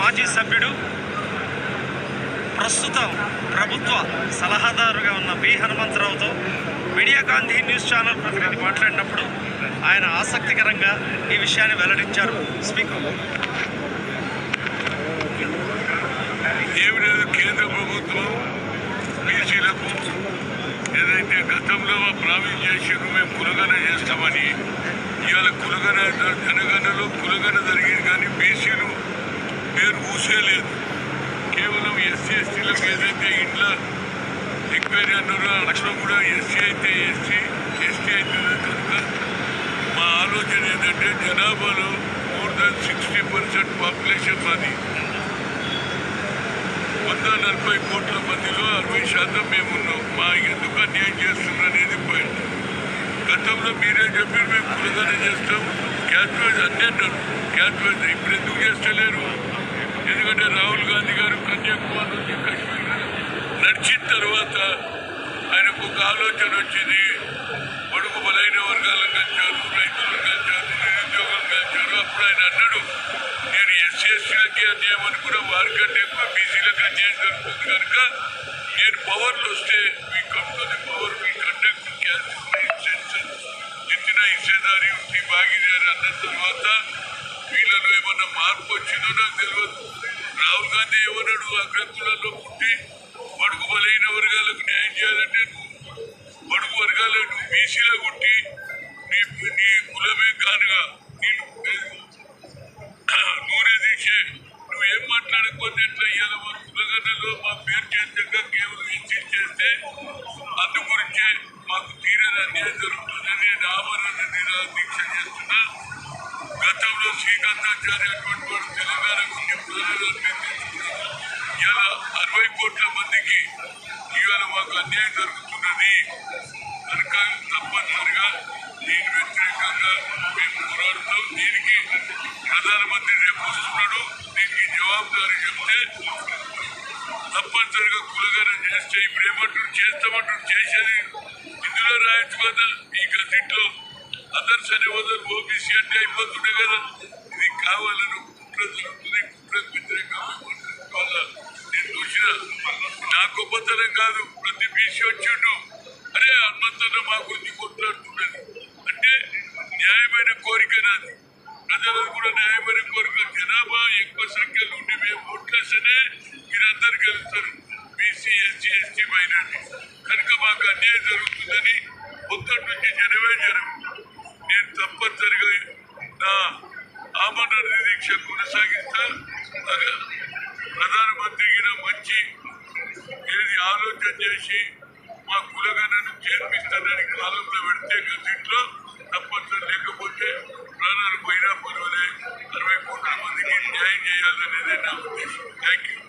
మాజీ సభ్యుడు, ప్రస్తుతం ప్రభుత్వ సలహాదారుగా ఉన్న బి హనుమంతరావుతో మీడియా గాంధీ న్యూస్ ఛానల్ ప్రతినిధి మాట్లాడినప్పుడు ఆయన ఆసక్తికరంగా ఈ విషయాన్ని వెల్లడించారు. స్పీకర్ కేంద్ర ప్రభుత్వం బీసీలకు ఏదైతే గతంలో ప్రామిస్ చేసారో మేము కులగన చేస్తామని, ఇవాళ కులగన జనగణలో కులగన జరిగింది కానీ బీసీలు పేరు ఊసేలేదు. కేవలం ఎస్సీ ఎస్టీలకు ఏదైతే ఇంట్లో ఎంక్వైరీ అన్నారో అట్లా కూడా ఎస్సీ అయితే ఎస్సీ, ఎస్టీ అయితే కనుక మా ఆలోచన ఏంటంటే జనాభాలో మోర్ దాన్ 60% పాపులేషన్ మాది. 140 కోట్ల మందిలో 60% మేమున్నాం. మా ఎందుకు అన్యాయం చేస్తున్నారు అనేది పాయింట్. గతంలో మీరే చెప్పారు మేము కులగానే చేస్తాం, క్యాస్ట్ వైజ్ అన్నీ అన్నారు. క్యాస్ట్ వైజ్ ఇప్పుడు ఎందుకు చేస్తలేరు? ఎందుకంటే రాహుల్ గాంధీ గారు కన్యాకుమారి నుంచి కాశ్మీర్ నడిచిన తర్వాత ఆయనకు ఒక ఆలోచన వచ్చింది. బడుగు బలైన వర్గాలను కలిచారు, రైతులను కలిచారు, నిరుద్యోగులను కలిచారు. అప్పుడు ఆయన అన్నాడు, నేను ఎస్సీ ఎస్టీలకి అన్యాయం అనుకున్న వారికంటే ఎక్కువ బీసీలకు అన్యాయం జరుగుతుంది కనుక నేను పవర్లు వస్తే మీ కంపెనీ పవర్ మీ కండక్ట్ ఇచ్చిన ఇచ్చేదారి ఉంటే భాగీదారి అన్న తర్వాత వీళ్ళలో ఏమన్నా మార్పు వచ్చిందో నాకు తెలియదు. రాహుల్ గాంధీ ఏమన్నాడు, అగ్రకులలో పుట్టి బడుగు బలైన వర్గాలకు న్యాయం చేయాలంటే నువ్వు బడుగు వర్గాలకు నువ్వు బీసీలో పుట్టి నీ కులమే కానుగా నేను నూనె తీసే నువ్వేం మాట్లాడకపోతే ఎట్లా ఇవాళ మా కులగన్నలో మా పేరు చేద్దాక కేవలం హెచ్చించేస్తే అందు గురించే మాకు తీరని అన్యాయం జరుగుతుందని నేను ఆమరణ దీక్ష చేస్తున్నా. గతంలో శ్రీకాంతాచార్య అటువంటి వాడు తెలంగాణ గురించి ప్రజలను ఇలా 60 కోట్ల మందికి ఇవాళ మాకు అన్యాయం జరుగుతున్నది కనుక తప్పనిసరిగా దీని వ్యతిరేకంగా మేము పోరాడుతాం. దీనికి ప్రధానమంత్రి రేపు వస్తున్నాడు, దీనికి జవాబుదారి చెప్తే తప్పనిసరిగా కులగన చేస్తే ఇప్పుడు ఏమంటారు చేస్తామంటారు, చేసేది ఇందులో రాయొచ్చు కదా. ఈ గదిట్లో అదర్స్ అనే వదరు ఓబీసీ అంటే అయిపోతుండే కదా. ఇది కావాలని కుట్ర జరుగుతుంది, కుట్రకు వ్యతిరేకంగా వల్ల నేను చూసిన నా గొప్పతనం కాదు. ప్రతి బీసీ వచ్చిండు, అరే హనుమంతన్న మా గురించి కొట్లాడుతున్నది అంటే న్యాయమైన కోరిక నాది. ప్రజలకు కూడా న్యాయమైన కోరిక. జనాభా ఎక్కువ సంఖ్యలో ఉండి మేము ఓట్లేస్తేనే మీరందరూ గెలుస్తారు, బీసీ ఎస్సీ ఎస్టీ మైనార్టీ. కనుక మాకు అన్యాయం జరుగుతుందని పొద్దుటి నుంచి జనమే జనం. నేను తప్పనిసరిగా నా ఆమరణ దీక్ష కొనసాగిస్తా. ప్రధానమంత్రికి మంచి ఏది ఆలోచన చేసి మా కులగణను చేర్పిస్తానని కాలంలో పెడితే గదిట్లో తప్పనిసరి, లేకపోతే ప్రాణాలు పోయినా పర్వాలే 60 కోట్ల మందికి న్యాయం చేయాలనేదే నా ఉద్దేశం. Thank you.